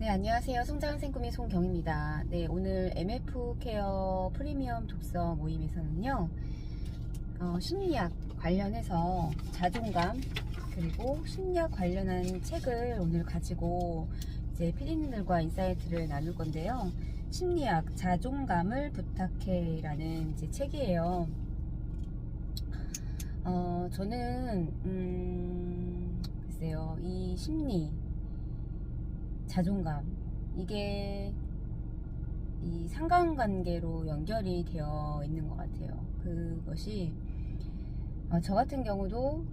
네, 안녕하세요. 성장생 꿈의 송경입니다. 네, 오늘 MF 케어 프리미엄 독서 모임에서는요, 심리학 관련해서 자존감, 그리고 심리학 관련한 책을 오늘 가지고 이제 피디님들과 인사이트를 나눌 건데요. 심리학 자존감을 부탁해 라는 이제 책이에요. 저는, 글쎄요, 이 심리, 자존감, 이게 이 상관관계로 연결이 되어 있는 것 같아요. 그것이 저 같은 경우도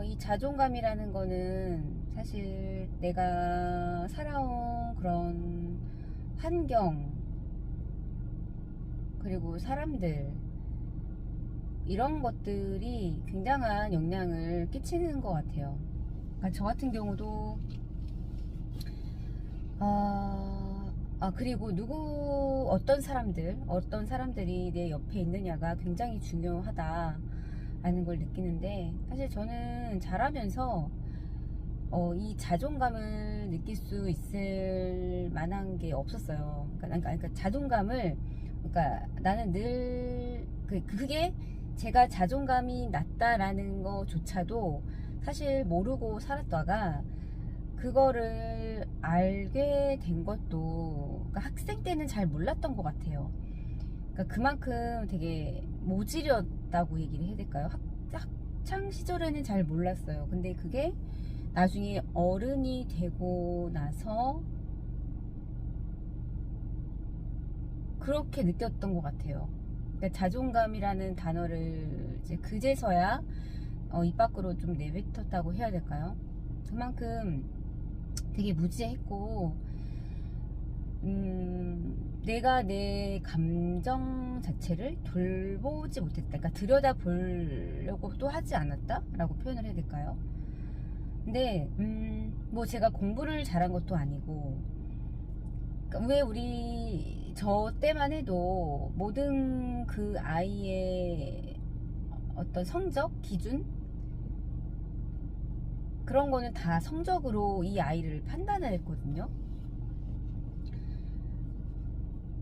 이 자존감이라는 거는 사실 내가 살아온 그런 환경, 그리고 사람들, 이런 것들이 굉장한 영향을 끼치는 것 같아요. 그러니까 저 같은 경우도 그리고 어떤 사람들이 내 옆에 있느냐가 굉장히 중요하다라는 걸 느끼는데, 사실 저는 자라면서 이 자존감을 느낄 수 있을 만한 게 없었어요. 그러니까 자존감을, 그러니까 나는 늘 그게 제가 자존감이 낮다라는 거조차도 사실 모르고 살았다가 그거를 알게 된 것도, 그러니까 학생 때는 잘 몰랐던 것 같아요. 그러니까 그만큼 되게 모질이었다고 얘기를 해야 될까요? 학창 시절에는 잘 몰랐어요. 근데 그게 나중에 어른이 되고 나서 그렇게 느꼈던 것 같아요. 그러니까 자존감이라는 단어를 이제 그제서야 입 밖으로 좀 내뱉었다고 해야 될까요? 그만큼 되게 무지했고, 내가 내 감정 자체를 돌보지 못했다. 그러니까 들여다보려고 또 하지 않았다라고 표현을 해야 될까요? 근데 뭐 제가 공부를 잘한 것도 아니고, 그러니까 왜 저 때만 해도 모든 그 아이의 어떤 성적 기준, 그런 거는 다 성적으로 이 아이를 판단을 했거든요.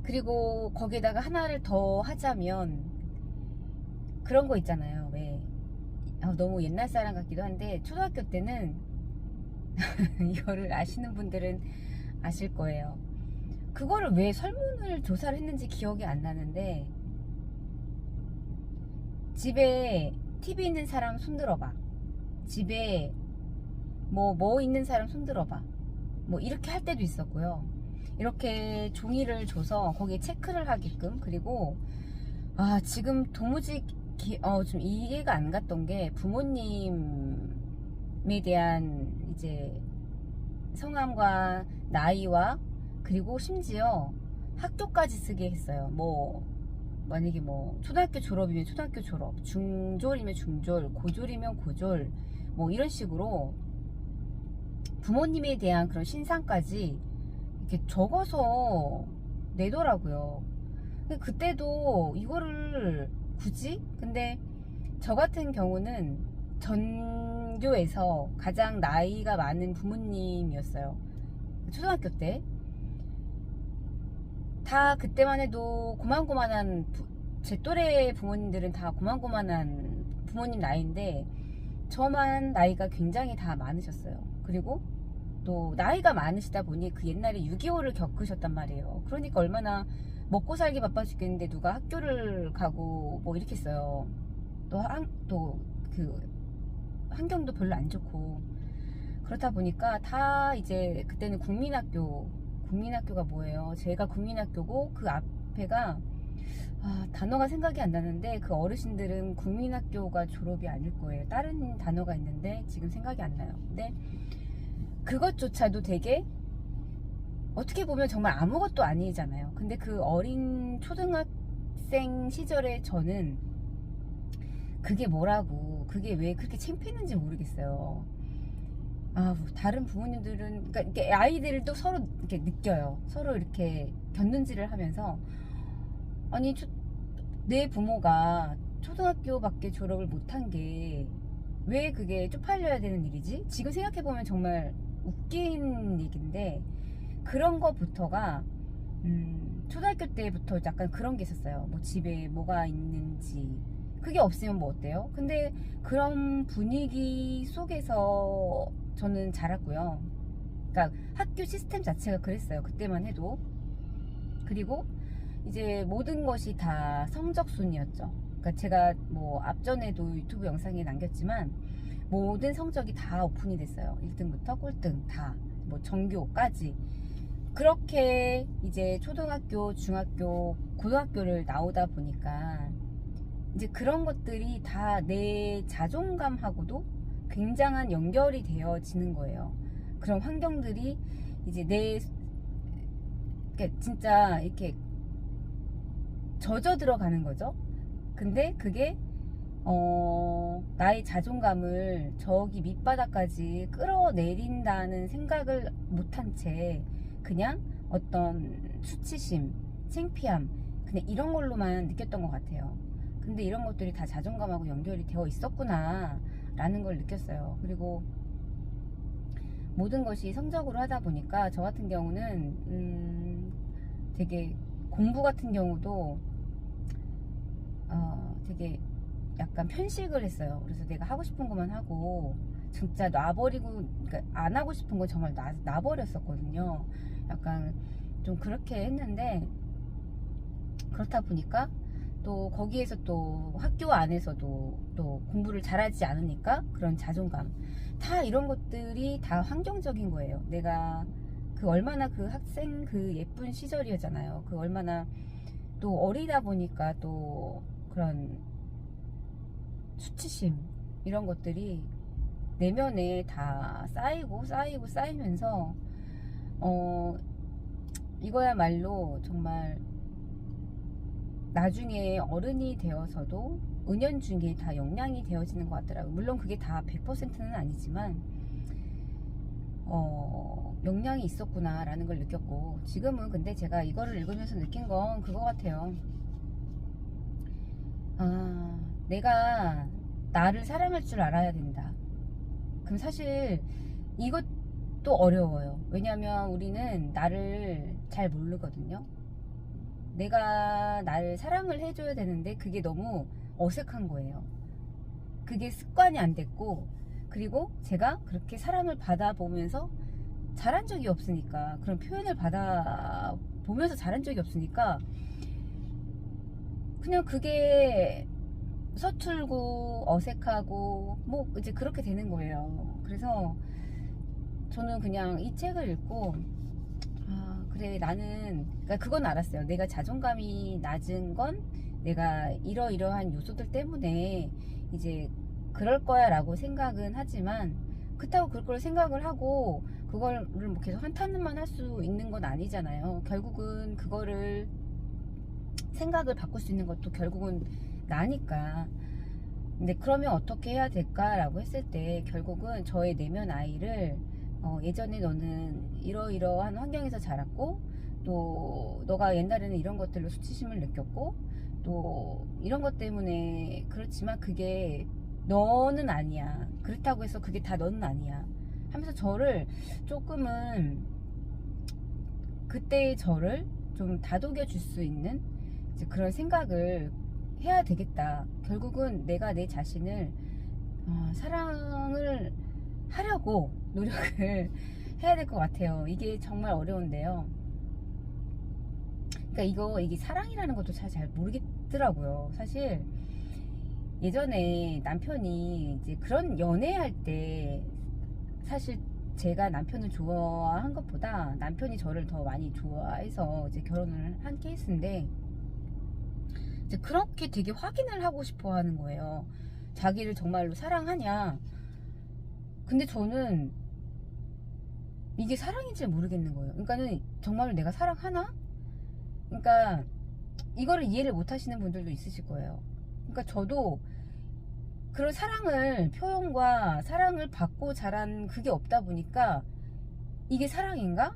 그리고 거기에다가 하나를 더 하자면, 그런 거 있잖아요. 왜 너무 옛날 사람 같기도 한데, 초등학교 때는 이거를 아시는 분들은 아실 거예요. 그거를 왜 설문을 조사를 했는지 기억이 안 나는데, 집에 TV 있는 사람 손들어봐, 집에 뭐 있는 사람 손들어봐, 뭐 이렇게 할 때도 있었고요. 이렇게 종이를 줘서 거기에 체크를 하게끔. 그리고 지금 도무지 좀 이해가 안 갔던 게, 부모님에 대한 이제 성함과 나이와, 그리고 심지어 학교까지 쓰게 했어요. 뭐 만약에 뭐 초등학교 졸업이면 초등학교 졸업, 중졸이면 중졸, 고졸이면 고졸, 뭐 이런 식으로 부모님에 대한 그런 신상까지 이렇게 적어서 내더라고요. 근데 그때도 이거를 굳이? 근데 저 같은 경우는 전교에서 가장 나이가 많은 부모님이었어요. 초등학교 때. 다 그때만 해도 고만고만한, 제 또래 부모님들은 다 고만고만한 부모님 나이인데, 저만 나이가 굉장히 다 많으셨어요. 그리고 또 나이가 많으시다 보니 그 옛날에 6.25를 겪으셨단 말이에요. 그러니까 얼마나 먹고 살기 바빠 죽겠는데 누가 학교를 가고 뭐 이렇게 했어요. 또 그 환경도 별로 안 좋고. 그렇다 보니까 다 이제 그때는 국민학교가 뭐예요? 제가 국민학교고, 그 앞에가 단어가 생각이 안 나는데, 그 어르신들은 국민학교가 졸업이 아닐 거예요. 다른 단어가 있는데 지금 생각이 안 나요. 근데 그것조차도 되게, 어떻게 보면 정말 아무것도 아니잖아요. 근데 그 어린 초등학생 시절에 저는 그게 뭐라고, 그게 왜 그렇게 창피했는지 모르겠어요. 다른 부모님들은, 그러니까 이렇게 아이들도 서로 이렇게 느껴요. 서로 이렇게 곁눈질을 하면서, 아니, 내 부모가 초등학교밖에 졸업을 못한 게 왜 그게 쪽팔려야 되는 일이지? 지금 생각해보면 정말 웃긴 얘기인데, 그런 거부터가 초등학교 때부터 약간 그런 게 있었어요. 뭐 집에 뭐가 있는지, 그게 없으면 뭐 어때요? 근데 그런 분위기 속에서 저는 자랐고요. 그러니까 학교 시스템 자체가 그랬어요. 그때만 해도. 그리고 이제 모든 것이 다 성적순이었죠. 그러니까 제가 뭐 앞전에도 유튜브 영상에 남겼지만 모든 성적이 다 오픈이 됐어요. 1등부터 꼴등 다, 뭐 전교까지. 그렇게 이제 초등학교, 중학교, 고등학교를 나오다 보니까 이제 그런 것들이 다 내 자존감하고도 굉장한 연결이 되어지는 거예요. 그런 환경들이 이제 그러니까 진짜 이렇게 젖어 들어가는 거죠. 근데 그게 나의 자존감을 저기 밑바닥까지 끌어내린다는 생각을 못한 채 그냥 어떤 수치심, 창피함, 그냥 이런 걸로만 느꼈던 것 같아요. 근데 이런 것들이 다 자존감하고 연결이 되어 있었구나 라는 걸 느꼈어요. 그리고 모든 것이 성적으로 하다 보니까 저 같은 경우는 되게 공부 같은 경우도 되게 약간 편식을 했어요. 그래서 내가 하고 싶은 것만 하고 진짜 놔버리고, 그러니까 안 하고 싶은 건 정말 놔버렸었거든요. 약간 좀 그렇게 했는데, 그렇다 보니까 또 거기에서 또 학교 안에서도 또 공부를 잘하지 않으니까 그런 자존감, 다 이런 것들이 다 환경적인 거예요. 내가 그 얼마나 그 학생 그 예쁜 시절이었잖아요. 그 얼마나 또 어리다 보니까 또 그런 수치심 이런 것들이 내면에 다 쌓이면서 이거야말로 정말 나중에 어른이 되어서도 은연중에 다 영향이 되어지는 것 같더라고요. 물론 그게 다 100%는 아니지만 영향이 있었구나 라는 걸 느꼈고, 지금은 근데 제가 이거를 읽으면서 느낀 건 그거 같아요. 내가 나를 사랑할 줄 알아야 된다. 그럼 사실 이것도 어려워요. 왜냐하면 우리는 나를 잘 모르거든요. 내가 나를 사랑을 해줘야 되는데 그게 너무 어색한 거예요. 그게 습관이 안 됐고, 그리고 제가 그렇게 사랑을 받아보면서 잘한 적이 없으니까, 그런 표현을 받아보면서 잘한 적이 없으니까 그냥 그게 서툴고 어색하고 뭐 이제 그렇게 되는 거예요. 그래서 저는 그냥 이 책을 읽고 그래, 나는, 그러니까 그건 알았어요. 내가 자존감이 낮은 건 내가 이러이러한 요소들 때문에 이제 그럴 거야 라고 생각은 하지만, 그렇다고 그럴 걸 생각을 하고 그거를 뭐 계속 한탄만 할 수 있는 건 아니잖아요. 결국은 그거를 생각을 바꿀 수 있는 것도 결국은 나니까. 근데 그러면 어떻게 해야 될까라고 했을 때 결국은 저의 내면 아이를 예전에 너는 이러이러한 환경에서 자랐고, 또 너가 옛날에는 이런 것들로 수치심을 느꼈고, 또 이런 것 때문에 그렇지만 그게 너는 아니야. 그렇다고 해서 그게 다 너는 아니야 하면서 저를 조금은, 그때의 저를 좀 다독여 줄 수 있는 이제 그런 생각을 해야 되겠다. 결국은 내가 내 자신을 사랑을 하려고 노력을 해야 될 것 같아요. 이게 정말 어려운데요. 그러니까 이게 사랑이라는 것도 잘 모르겠더라고요. 사실 예전에 남편이 이제 그런 연애할 때, 사실 제가 남편을 좋아한 것보다 남편이 저를 더 많이 좋아해서 이제 결혼을 한 케이스인데, 이제 그렇게 되게 확인을 하고 싶어 하는 거예요. 자기를 정말로 사랑하냐. 근데 저는 이게 사랑인지 모르겠는 거예요. 그러니까는 정말로 내가 사랑하나? 그러니까 이거를 이해를 못 하시는 분들도 있으실 거예요. 그러니까 저도 그런 사랑을, 표현과 사랑을 받고 자란 그게 없다 보니까 이게 사랑인가?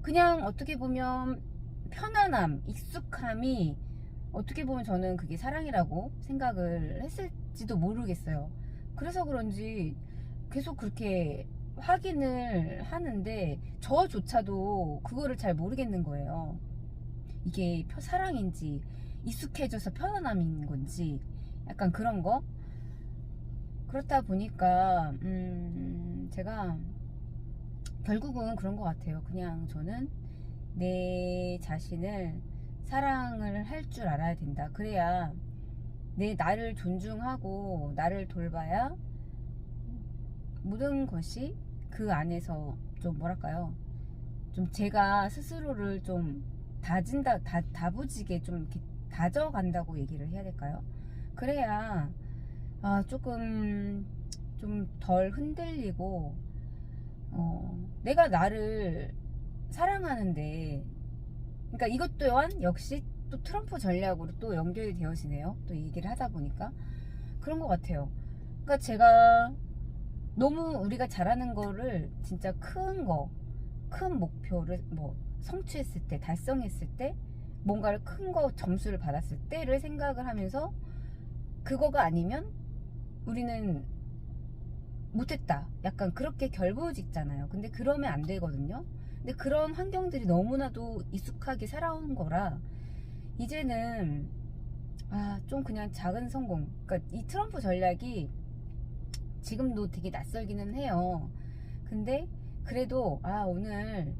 그냥 어떻게 보면 편안함, 익숙함이, 어떻게 보면 저는 그게 사랑이라고 생각을 했을지도 모르겠어요. 그래서 그런지 계속 그렇게 확인을 하는데 저조차도 그거를 잘 모르겠는 거예요. 이게 사랑인지 익숙해져서 편안함인 건지 약간 그런 거. 그렇다 보니까 제가 결국은 그런 것 같아요. 그냥 저는 내 자신을 사랑을 할 줄 알아야 된다. 그래야 나를 존중하고 나를 돌봐야 모든 것이 그 안에서 좀 뭐랄까요, 좀 제가 스스로를 좀 다부지게 좀 이렇게 다져간다고 얘기를 해야 될까요? 그래야 조금 좀 덜 흔들리고, 내가 나를 사랑하는데, 그러니까 이것 또한 역시 또 트럼프 전략으로 또 연결이 되어지네요. 또 얘기를 하다 보니까 그런 것 같아요. 그러니까 제가 너무 우리가 잘하는 거를 진짜 큰 목표를 뭐 성취했을 때, 달성했을 때, 뭔가를 큰 거 점수를 받았을 때를 생각을 하면서 그거가 아니면 우리는 못했다, 약간 그렇게 결부짓잖아요. 근데 그러면 안 되거든요. 근데 그런 환경들이 너무나도 익숙하게 살아온 거라 이제는 좀 그냥 작은 성공, 그러니까 이 트럼프 전략이 지금도 되게 낯설기는 해요. 근데 그래도 오늘,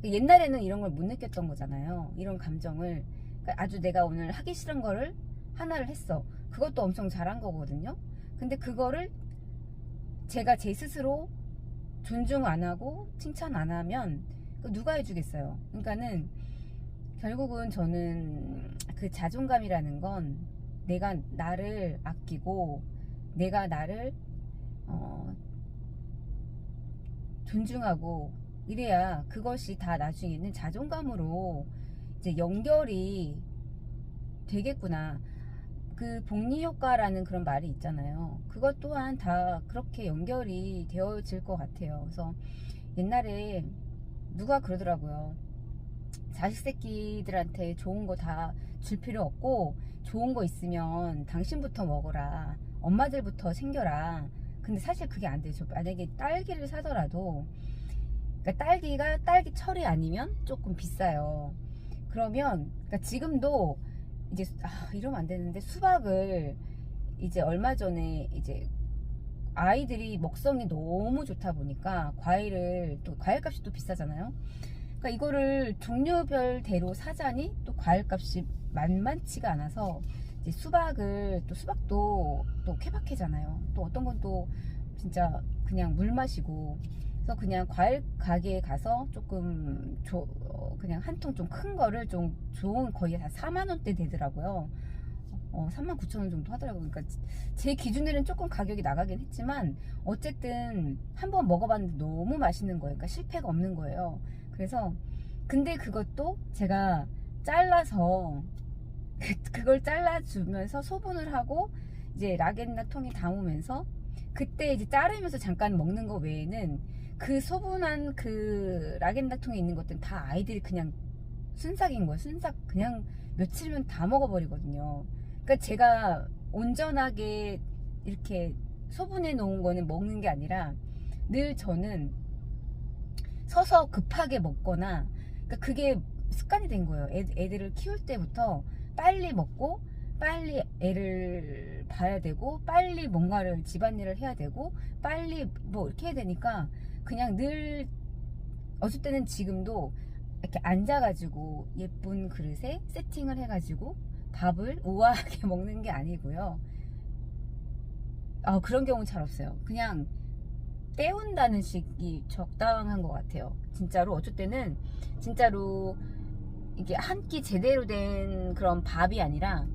옛날에는 이런 걸 못 느꼈던 거잖아요. 이런 감정을. 그러니까 아주 내가 오늘 하기 싫은 거를 하나를 했어. 그것도 엄청 잘한 거거든요. 근데 그거를 제가 제 스스로 존중 안 하고 칭찬 안 하면 누가 해주겠어요. 그러니까는 결국은 저는 그 자존감이라는 건 내가 나를 아끼고 내가 나를 존중하고 이래야 그것이 다 나중에는 자존감으로 이제 연결이 되겠구나. 그 복리효과라는 그런 말이 있잖아요. 그것 또한 다 그렇게 연결이 되어질 것 같아요. 그래서 옛날에 누가 그러더라고요. 자식 새끼들한테 좋은 거 다 줄 필요 없고 좋은 거 있으면 당신부터 먹어라, 엄마들부터 챙겨라. 근데 사실 그게 안 되죠. 만약에 딸기를 사더라도, 그러니까 딸기가 딸기 철이 아니면 조금 비싸요. 그러면 그러니까 지금도 이제 이러면 안 되는데, 수박을 이제 얼마 전에 이제 아이들이 먹성이 너무 좋다 보니까 과일을, 또 과일값이 또 비싸잖아요. 그러니까 이거를 종류별대로 사자니 또 과일값이 만만치가 않아서 이제 수박도 또 케바케잖아요. 또 어떤 건 또 진짜 그냥 물 마시고. 그래서 그냥 과일 가게에 가서 조금 그냥 한 통 좀 큰 거를 좀 좋은, 거의 다 4만 원대 되더라고요. 39,000원 정도 하더라고요. 그러니까 제 기준에는 조금 가격이 나가긴 했지만 어쨌든 한번 먹어봤는데 너무 맛있는 거예요. 그러니까 실패가 없는 거예요. 그래서 근데 그것도 제가 잘라서 그걸 잘라주면서 소분을 하고 이제 락앤락 통에 담으면서 그때 이제 자르면서 잠깐 먹는 거 외에는 그 소분한 그 락앤락 통에 있는 것들은 다 아이들이 그냥 순삭인 거예요. 순삭. 그냥 며칠이면 다 먹어버리거든요. 그러니까 제가 온전하게 이렇게 소분해 놓은 거는 먹는 게 아니라 늘 저는 서서 급하게 먹거나, 그러니까 그게 습관이 된 거예요. 애들을 키울 때부터 빨리 먹고 빨리 애를 봐야 되고 빨리 뭔가를 집안일을 해야 되고 빨리 뭐 이렇게 해야 되니까 그냥 늘, 어쩔 때는 지금도 이렇게 앉아가지고 예쁜 그릇에 세팅을 해가지고 밥을 우아하게 먹는 게 아니고요. 그런 경우는 잘 없어요. 그냥 때운다는 식이 적당한 것 같아요. 진짜로 어쩔 때는 진짜로 이게 한 끼 제대로 된 그런 밥이 아니라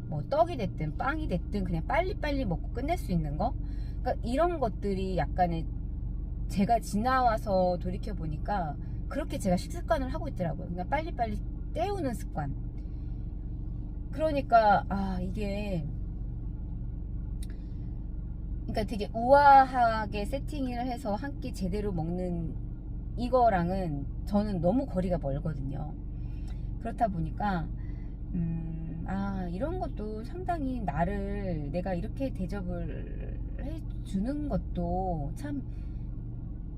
뭐 떡이 됐든 빵이 됐든 그냥 빨리빨리 먹고 끝낼 수 있는 거. 그러니까 이런 것들이 약간의, 제가 지나와서 돌이켜보니까 그렇게 제가 식습관을 하고 있더라고요. 그냥 빨리빨리 때우는 습관. 그러니까 이게, 그러니까 되게 우아하게 세팅을 해서 한 끼 제대로 먹는 이거랑은 저는 너무 거리가 멀거든요. 그렇다 보니까 이런 것도 상당히 나를, 내가 이렇게 대접을 해주는 것도 참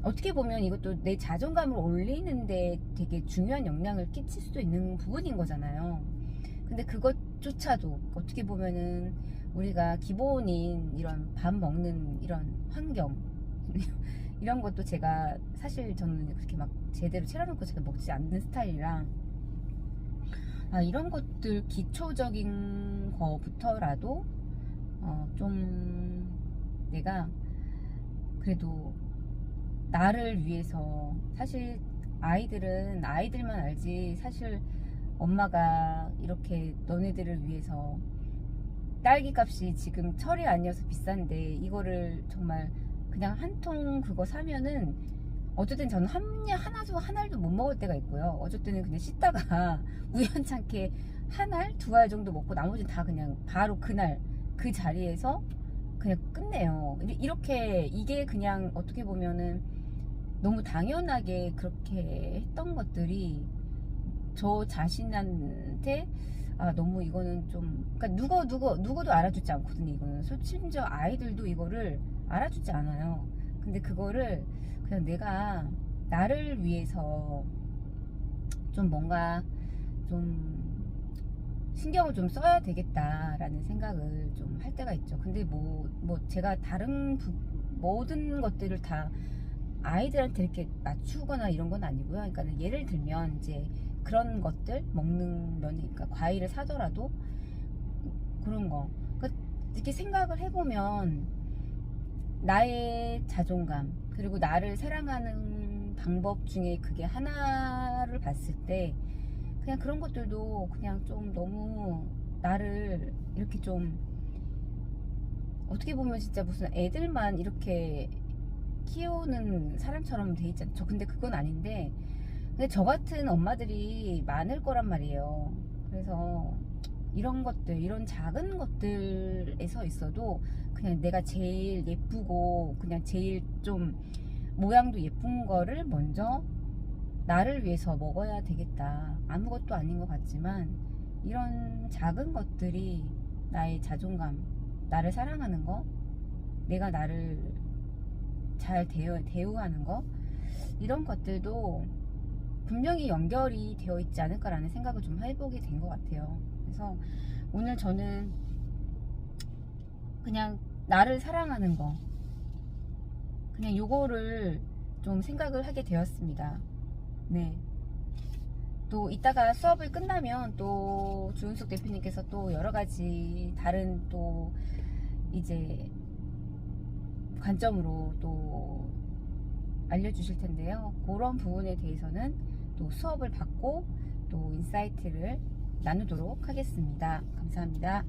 어떻게 보면 이것도 내 자존감을 올리는데 되게 중요한 영향을 끼칠 수도 있는 부분인 거잖아요. 근데 그것조차도 어떻게 보면은 우리가 기본인 이런 밥 먹는 이런 환경 이런 것도 제가 사실 저는 그렇게 막 제대로 차려놓고 제가 먹지 않는 스타일이라 이런 것들 기초적인 거부터라도 좀 내가 그래도 나를 위해서 사실 아이들은 아이들만 알지 사실 엄마가 이렇게 너네들을 위해서 딸기 값이 지금 철이 아니어서 비싼데 이거를 정말 그냥 한 통 그거 사면은 어쨌든 저는 한 알도 못 먹을 때가 있고요. 어쩔 때는 그냥 씻다가 우연찮게 한 알, 두 알 정도 먹고 나머지는 다 그냥 바로 그날 그 자리에서 그냥 끝내요. 이렇게 이게 그냥 어떻게 보면은 너무 당연하게 그렇게 했던 것들이 저 자신한테 너무 이거는 좀 그러니까 누구도 알아주지 않거든요. 이거는 심지어 아이들도 이거를 알아주지 않아요. 근데 그거를 그냥 내가 나를 위해서 좀 뭔가 좀 신경을 좀 써야 되겠다라는 생각을 좀 할 때가 있죠. 근데 뭐 제가 다른 모든 것들을 다 아이들한테 이렇게 맞추거나 이런 건 아니고요. 그러니까 예를 들면 이제 그런 것들 먹는 그러니까 과일을 사더라도 그런 거 그러니까 이렇게 생각을 해보면 나의 자존감 그리고 나를 사랑하는 방법 중에 그게 하나를 봤을 때 그냥 그런 것들도 그냥 좀 너무 나를 이렇게 좀 어떻게 보면 진짜 무슨 애들만 이렇게 키우는 사람처럼 돼 있잖아요. 저 근데 그건 아닌데 근데 저 같은 엄마들이 많을 거란 말이에요. 그래서 이런 것들 이런 작은 것들에서 있어도 그냥 내가 제일 예쁘고 그냥 제일 좀 모양도 예쁜 거를 먼저 나를 위해서 먹어야 되겠다. 아무것도 아닌 것 같지만 이런 작은 것들이 나의 자존감, 나를 사랑하는 거, 내가 나를 잘 대우하는 거 이런 것들도 분명히 연결이 되어 있지 않을까라는 생각을 좀 해보게 된 것 같아요. 그래서 오늘 저는 그냥 나를 사랑하는 거 그냥 요거를 좀 생각을 하게 되었습니다. 네. 또 이따가 수업을 끝나면 또 주은숙 대표님께서 또 여러가지 다른 또 이제 관점으로 또 알려주실 텐데요. 그런 부분에 대해서는 또 수업을 받고 또 인사이트를 나누도록 하겠습니다. 감사합니다.